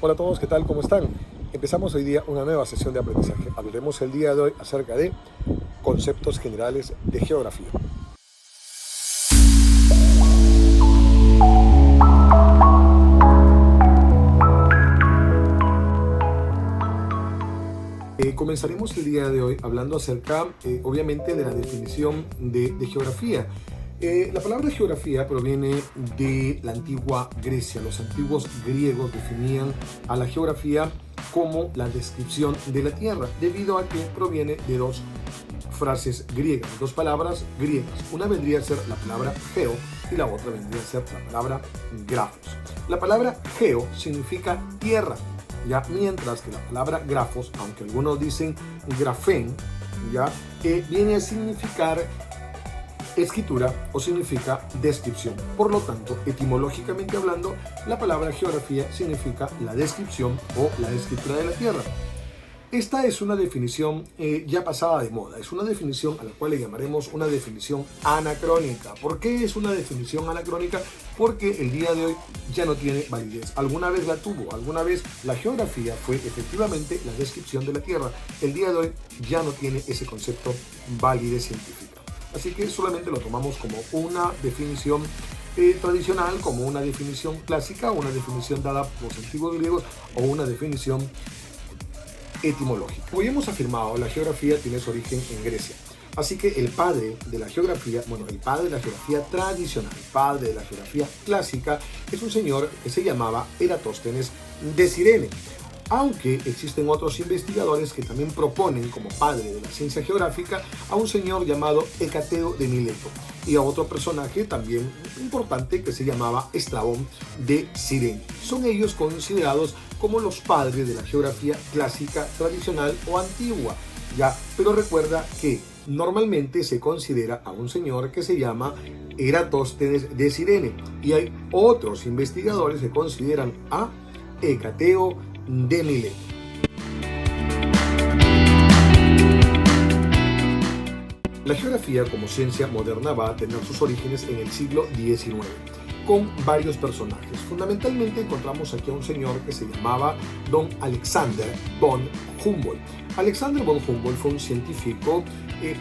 Hola a todos, ¿qué tal? ¿Cómo están? Empezamos hoy día una nueva sesión de aprendizaje. Hablaremos el día de hoy acerca de conceptos generales de geografía. Comenzaremos el día de hoy hablando acerca, obviamente, de la definición de geografía. La palabra geografía proviene de la antigua Grecia. Los antiguos griegos definían a la geografía como la descripción de la tierra, debido a que proviene de dos frases griegas, dos palabras griegas. Una vendría a ser la palabra geo y la otra vendría a ser la palabra grafos. La palabra geo significa tierra, ya, mientras que la palabra grafos, aunque algunos dicen grafén, ya, viene a significar escritura o significa descripción. Por lo tanto, etimológicamente hablando, la palabra geografía significa la descripción o la escritura de la tierra. Esta es una definición ya pasada de moda, es una definición a la cual le llamaremos una definición anacrónica. ¿Por qué es una definición anacrónica? Porque el día de hoy ya no tiene validez. Alguna vez la tuvo, alguna vez la geografía fue efectivamente la descripción de la Tierra. El día de hoy ya no tiene ese concepto validez científica. Así que solamente lo tomamos como una definición tradicional, como una definición clásica, una definición dada por los antiguos griegos o una definición etimológica. Como ya hemos afirmado, la geografía tiene su origen en Grecia. Así que el padre de la geografía, el padre de la geografía tradicional, el padre de la geografía clásica, es un señor que se llamaba Eratóstenes de Cirene. Aunque existen otros investigadores que también proponen como padre de la ciencia geográfica a un señor llamado Hecateo de Mileto y a otro personaje también importante que se llamaba Estrabón de Cirene. Son ellos considerados como los padres de la geografía clásica, tradicional o antigua, ¿ya? Pero recuerda que normalmente se considera a un señor que se llama Eratóstenes de Cirene y hay otros investigadores que consideran a Hecateo de Mileto. La geografía como ciencia moderna va a tener sus orígenes en el siglo XIX, con varios personajes. Fundamentalmente encontramos aquí a un señor que se llamaba Don Alexander von Humboldt. Alexander von Humboldt fue un científico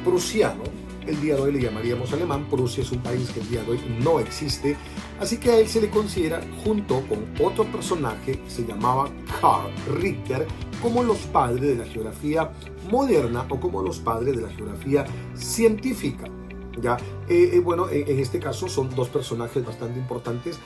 prusiano. El día de hoy le llamaríamos alemán. Prusia es un país que el día de hoy no existe, así que a él se le considera, junto con otro personaje que se llamaba Carl Richter, como los padres de la geografía moderna o como los padres de la geografía científica. ¿Ya? En este caso son dos personajes bastante importantes.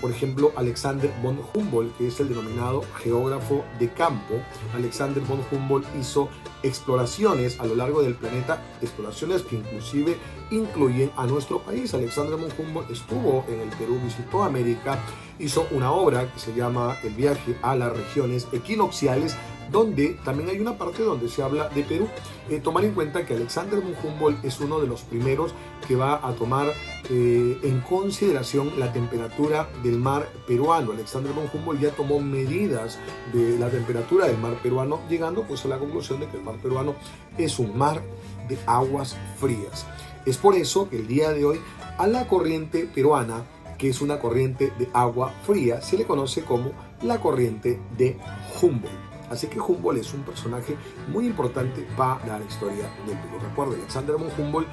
Por ejemplo, Alexander von Humboldt, que es el denominado geógrafo de campo. Alexander von Humboldt hizo exploraciones a lo largo del planeta, exploraciones que inclusive incluyen a nuestro país. Alexander von Humboldt estuvo en el Perú, visitó América, hizo una obra que se llama El viaje a las regiones equinocciales, donde también hay una parte donde se habla de Perú. Tomar en cuenta que Alexander von Humboldt es uno de los primeros que va a tomar en consideración la temperatura del mar peruano. Alexander von Humboldt ya tomó medidas de la temperatura del mar peruano, llegando pues a la conclusión de que el mar peruano es un mar de aguas frías. Es por eso que el día de hoy a la corriente peruana, que es una corriente de agua fría, se le conoce como la corriente de Humboldt. Así que Humboldt es un personaje muy importante para la historia del Perú. Recuerden, Alexander von Humboldt.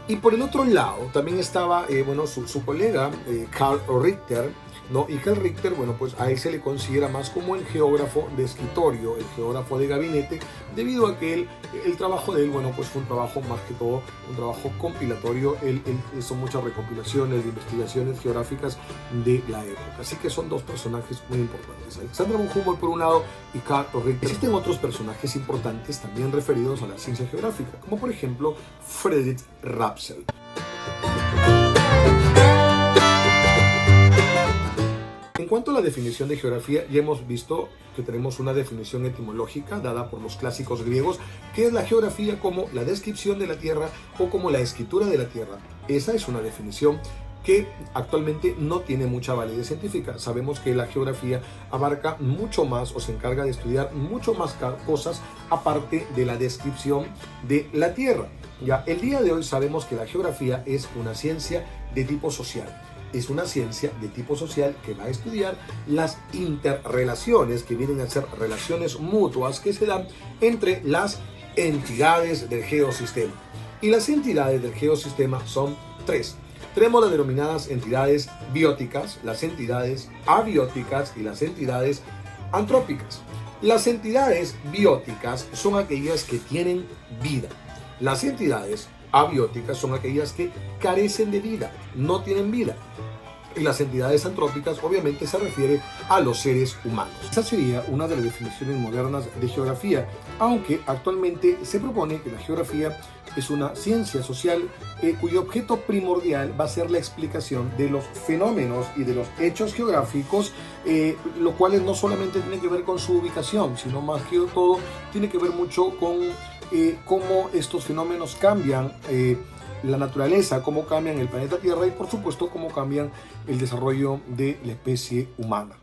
Y por el otro lado también estaba su colega Carl Richter, ¿no? Y Carl Richter, pues a él se le considera más como el geógrafo de escritorio, el geógrafo de gabinete, debido a que el trabajo de él, pues fue un trabajo más que todo, un trabajo compilatorio. Él hizo muchas recopilaciones de investigaciones geográficas de la época. Así que son dos personajes muy importantes. Alexander von Humboldt por un lado y Carl Richter. Existen otros personajes importantes también referidos a la ciencia geográfica, como por ejemplo Friedrich Rapsel. En cuanto a la definición de geografía, ya hemos visto que tenemos una definición etimológica dada por los clásicos griegos, que es la geografía como la descripción de la tierra o como la escritura de la tierra. Esa es una definición que actualmente no tiene mucha validez científica. Sabemos que la geografía abarca mucho más o se encarga de estudiar mucho más cosas aparte de la descripción de la tierra. Ya, el día de hoy sabemos que la geografía es una ciencia de tipo social. es una ciencia de tipo social que va a estudiar las interrelaciones, que vienen a ser relaciones mutuas que se dan entre las entidades del geosistema. Y las entidades del geosistema son tres. Tenemos las denominadas entidades bióticas, las entidades abióticas y las entidades antrópicas. Las entidades bióticas son aquellas que tienen vida. Las entidades abióticas son aquellas que carecen de vida, no tienen vida. Y las entidades antrópicas obviamente se refiere a los seres humanos. Esa sería una de las definiciones modernas de geografía, aunque actualmente se propone que la geografía es una ciencia social cuyo objeto primordial va a ser la explicación de los fenómenos y de los hechos geográficos, lo cual no solamente tiene que ver con su ubicación, sino más que todo tiene que ver mucho con cómo estos fenómenos cambian la naturaleza, cómo cambian el planeta Tierra y por supuesto cómo cambian el desarrollo de la especie humana.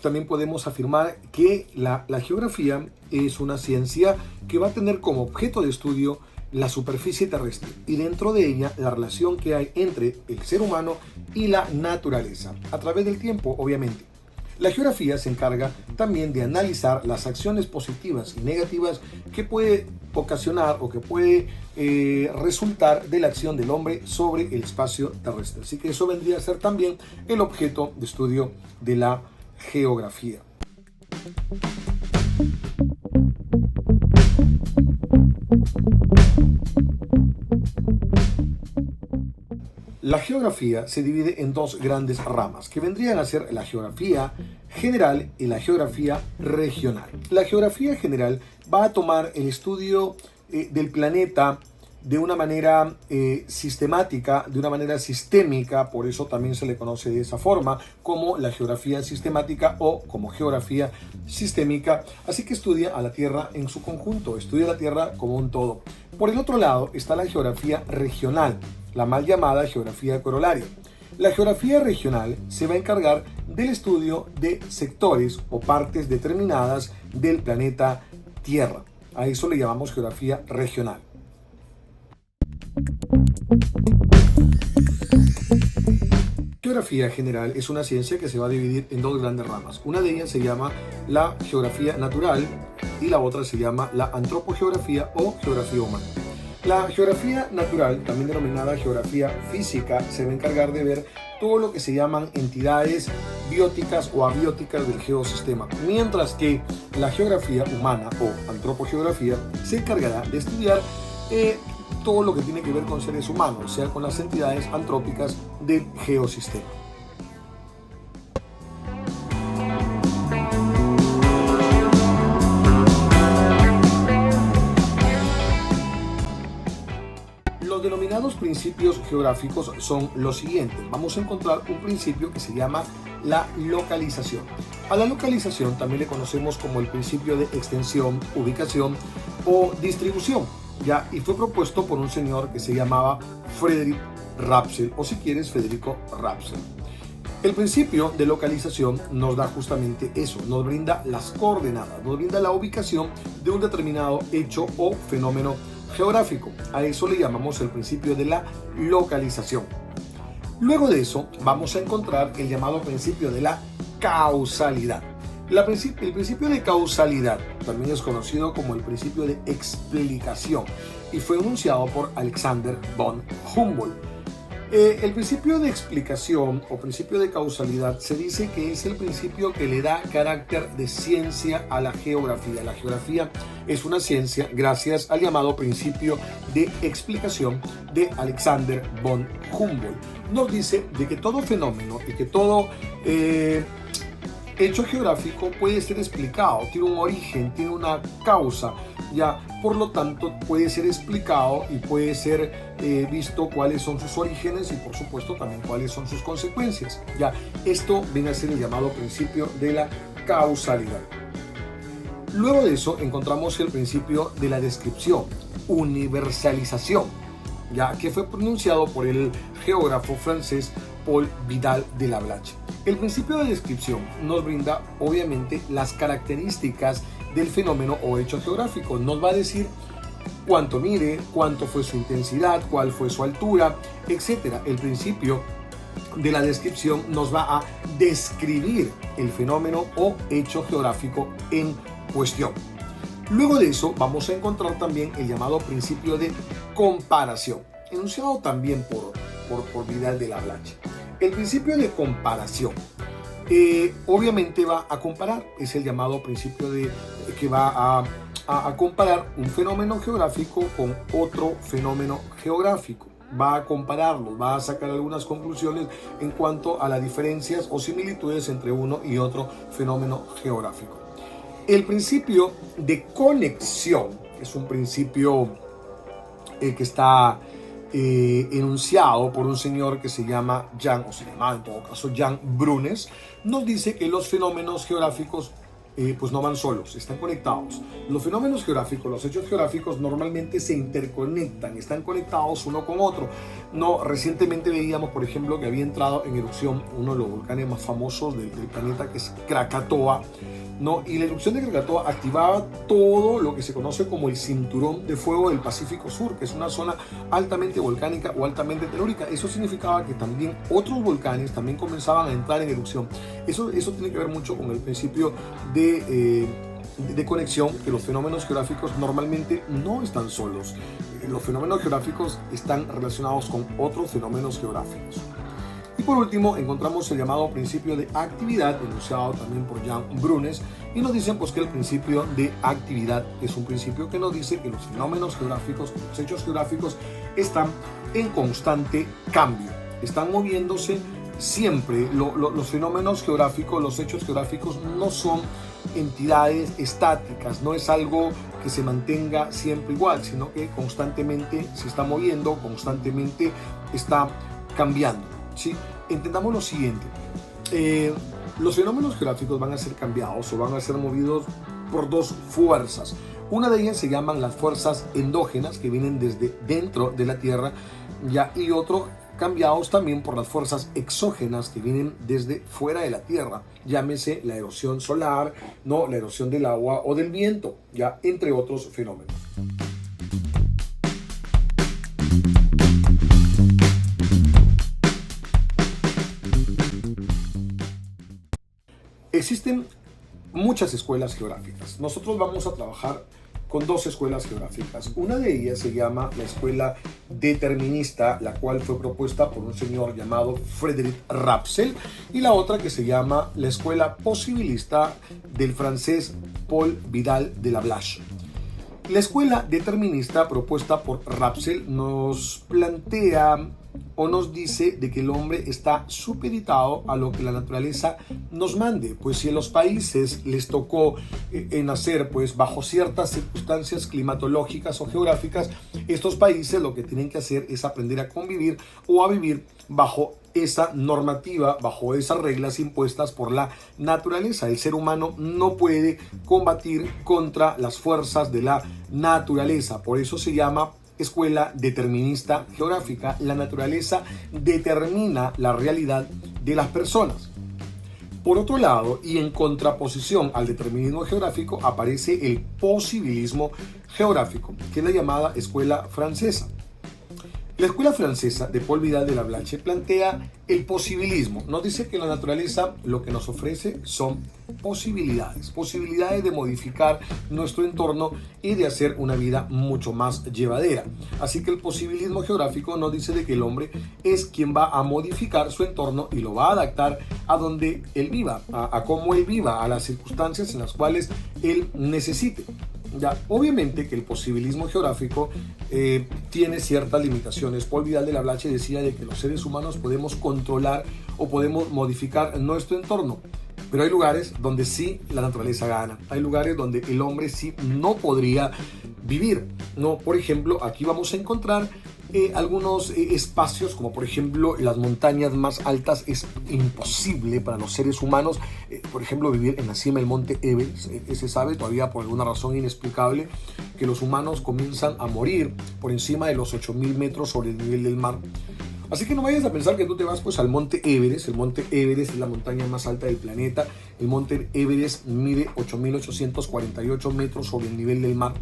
También podemos afirmar que la geografía es una ciencia que va a tener como objeto de estudio la superficie terrestre y dentro de ella la relación que hay entre el ser humano y la naturaleza, a través del tiempo obviamente. La geografía se encarga también de analizar las acciones positivas y negativas que puede ocasionar o que puede resultar de la acción del hombre sobre el espacio terrestre. Así que eso vendría a ser también el objeto de estudio de la geografía. La geografía se divide en dos grandes ramas, que vendrían a ser la geografía general y la geografía regional. La geografía general va a tomar el estudio del planeta de una manera sistemática, de una manera sistémica, por eso también se le conoce de esa forma, como la geografía sistemática o como geografía sistémica. Así que estudia a la Tierra en su conjunto, estudia la Tierra como un todo. Por el otro lado está la geografía regional, la mal llamada geografía corolaria. La geografía regional se va a encargar del estudio de sectores o partes determinadas del planeta Tierra. A eso le llamamos geografía regional. La geografía general es una ciencia que se va a dividir en dos grandes ramas. Una de ellas se llama la geografía natural y la otra se llama la antropogeografía o geografía humana. La geografía natural, también denominada geografía física, se va a encargar de ver todo lo que se llaman entidades bióticas o abióticas del geosistema, mientras que la geografía humana o antropogeografía se encargará de estudiar todo lo que tiene que ver con seres humanos, o sea, con las entidades antrópicas del geosistema. Los denominados principios geográficos son los siguientes. Vamos a encontrar un principio que se llama la localización. A la localización también le conocemos como el principio de extensión, ubicación o distribución. Ya, y fue propuesto por un señor que se llamaba Frederick Rapsel, o si quieres Federico Rapsel. El principio de localización nos da justamente eso, nos brinda las coordenadas, nos brinda la ubicación de un determinado hecho o fenómeno geográfico. A eso le llamamos el principio de la localización. Luego de eso vamos a encontrar el llamado principio de la causalidad. El principio de causalidad también es conocido como el principio de explicación y fue enunciado por Alexander von Humboldt. El principio de explicación o principio de causalidad se dice que es el principio que le da carácter de ciencia a la geografía. La geografía es una ciencia gracias al llamado principio de explicación de Alexander von Humboldt. Nos dice de que todo fenómeno y que todo hecho geográfico puede ser explicado, tiene un origen, tiene una causa, ya, por lo tanto puede ser explicado y puede ser visto cuáles son sus orígenes y por supuesto también cuáles son sus consecuencias, ya. Esto viene a ser el llamado principio de la causalidad. Luego de eso encontramos el principio de la descripción, universalización, ya, que fue pronunciado por el geógrafo francés Paul Vidal de la Blache. El principio de descripción nos brinda obviamente las características del fenómeno o hecho geográfico. Nos va a decir cuánto mide, cuánto fue su intensidad, cuál fue su altura, etc. El principio de la descripción nos va a describir el fenómeno o hecho geográfico en cuestión. Luego de eso vamos a encontrar también el llamado principio de comparación, enunciado también por Vidal de la Blache. El principio de comparación obviamente va a comparar, es el llamado principio que va a comparar un fenómeno geográfico con otro fenómeno geográfico. Va a compararlos, va a sacar algunas conclusiones en cuanto a las diferencias o similitudes entre uno y otro fenómeno geográfico. El principio de conexión es un principio que está enunciado por un señor que se llama Jean, o se llamaba en todo caso Jean Brunes. Nos dice que los fenómenos geográficos pues no van solos, están conectados. Los fenómenos geográficos, los hechos geográficos normalmente se interconectan, están conectados uno con otro. No, recientemente veíamos, por ejemplo, que había entrado en erupción uno de los volcanes más famosos del planeta, que es Krakatoa, ¿no? Y la erupción de Krakatoa activaba todo lo que se conoce como el cinturón de fuego del Pacífico Sur, que es una zona altamente volcánica o altamente telúrica. Eso significaba que también otros volcanes también comenzaban a entrar en erupción. Eso tiene que ver mucho con el principio de conexión, que los fenómenos geográficos normalmente no están solos. Los fenómenos geográficos están relacionados con otros fenómenos geográficos. Y por último encontramos el llamado principio de actividad, enunciado también por Jean Brunes, y nos dicen pues que el principio de actividad es un principio que nos dice que los fenómenos geográficos, los hechos geográficos están en constante cambio, están moviéndose siempre. Los fenómenos geográficos, los hechos geográficos no son entidades estáticas, no es algo que se mantenga siempre igual, sino que constantemente se está moviendo, constantemente está cambiando, ¿sí? Entendamos lo siguiente, los fenómenos geográficos van a ser cambiados o van a ser movidos por dos fuerzas. Una de ellas se llaman las fuerzas endógenas, que vienen desde dentro de la Tierra, ya, y otro cambiados también por las fuerzas exógenas que vienen desde fuera de la Tierra, llámese la erosión solar, ¿no?, la erosión del agua o del viento, ya, entre otros fenómenos. Existen muchas escuelas geográficas. Nosotros vamos a trabajar con dos escuelas geográficas. Una de ellas se llama la escuela determinista, la cual fue propuesta por un señor llamado Frédéric Rapsel, y la otra que se llama la escuela posibilista del francés Paul Vidal de la Blache. La escuela determinista propuesta por Rapsel nos plantea o nos dice de que el hombre está supeditado a lo que la naturaleza nos mande, pues si a los países les tocó nacer pues bajo ciertas circunstancias climatológicas o geográficas, estos países lo que tienen que hacer es aprender a convivir o a vivir bajo esa normativa, bajo esas reglas impuestas por la naturaleza. El ser humano no puede combatir contra las fuerzas de la naturaleza, por eso se llama escuela determinista geográfica. La naturaleza determina la realidad de las personas. Por otro lado, y en contraposición al determinismo geográfico, aparece el posibilismo geográfico, que es la llamada escuela francesa. La escuela francesa de Paul Vidal de la Blache plantea el posibilismo. Nos dice que la naturaleza lo que nos ofrece son posibilidades de modificar nuestro entorno y de hacer una vida mucho más llevadera. Así que el posibilismo geográfico nos dice de que el hombre es quien va a modificar su entorno y lo va a adaptar a donde él viva, a cómo él viva, a las circunstancias en las cuales él necesite. Ya, obviamente que el posibilismo geográfico tiene ciertas limitaciones. Paul Vidal de la Blache decía de que los seres humanos podemos controlar o podemos modificar nuestro entorno, Pero hay lugares donde sí la naturaleza gana. Hay lugares donde el hombre sí no podría vivir, ¿no? Por ejemplo, aquí vamos a encontrar algunos espacios, como por ejemplo las montañas más altas. Es imposible para los seres humanos, por ejemplo, vivir en la cima del monte Everest. Se sabe todavía por alguna razón inexplicable que los humanos comienzan a morir por encima de los 8.000 metros sobre el nivel del mar. Así que no vayas a pensar que tú te vas pues al monte Everest. El monte Everest es la montaña más alta del planeta. El monte Everest mide 8.848 metros sobre el nivel del mar.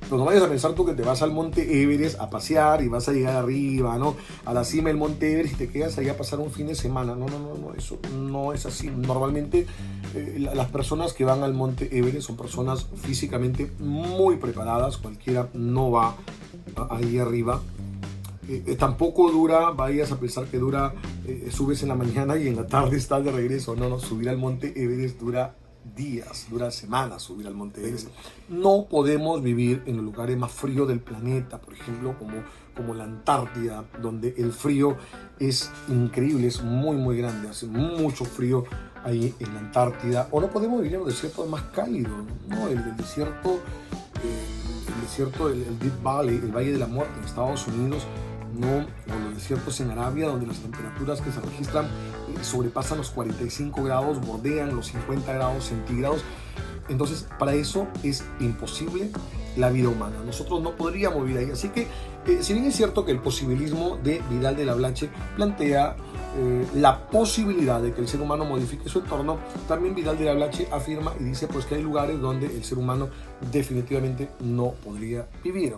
Pero no vayas a pensar tú que te vas al monte Everest a pasear y vas a llegar arriba, ¿no? A la cima del monte Everest y te quedas ahí a pasar un fin de semana. No, eso no es así. Normalmente las personas que van al monte Everest son personas físicamente muy preparadas. Cualquiera no va ahí arriba. Tampoco dura, vayas a pensar que dura, subes en la mañana y en la tarde estás de regreso. No, subir al monte Everest dura días, dura semanas subir al monte Everest. No podemos vivir en los lugares más fríos del planeta, por ejemplo, como la Antártida, donde el frío es increíble, es muy grande, hace mucho frío ahí en la Antártida. O no podemos vivir en los desiertos más cálidos, ¿no? El desierto, el Deep Valley, el Valle de la Muerte en Estados Unidos, no, o los desiertos en Arabia, donde las temperaturas que se registran sobrepasan los 45 grados, bordean los 50 grados centígrados. Entonces, para eso es imposible la vida humana. Nosotros no podríamos vivir ahí. Así que, si bien es cierto que el posibilismo de Vidal de la Blache plantea la posibilidad de que el ser humano modifique su entorno, también Vidal de la Blache afirma y dice pues que hay lugares donde el ser humano definitivamente no podría vivir.